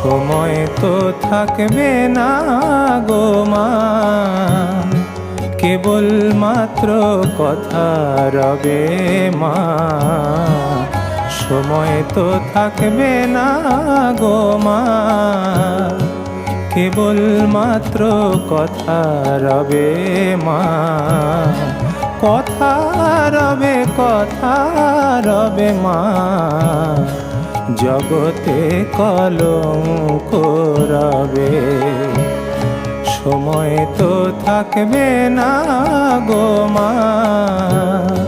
সময় তো থাকবে না গো মা, কেবল মাত্র কথা রবে মা। সময় তো থাকবে না গো মা, কেবল মাত্র কথা রবে মা। কথা রবে মা, জগতে কলঙ্ক রবে। সময় তো থাকবে না গো মা।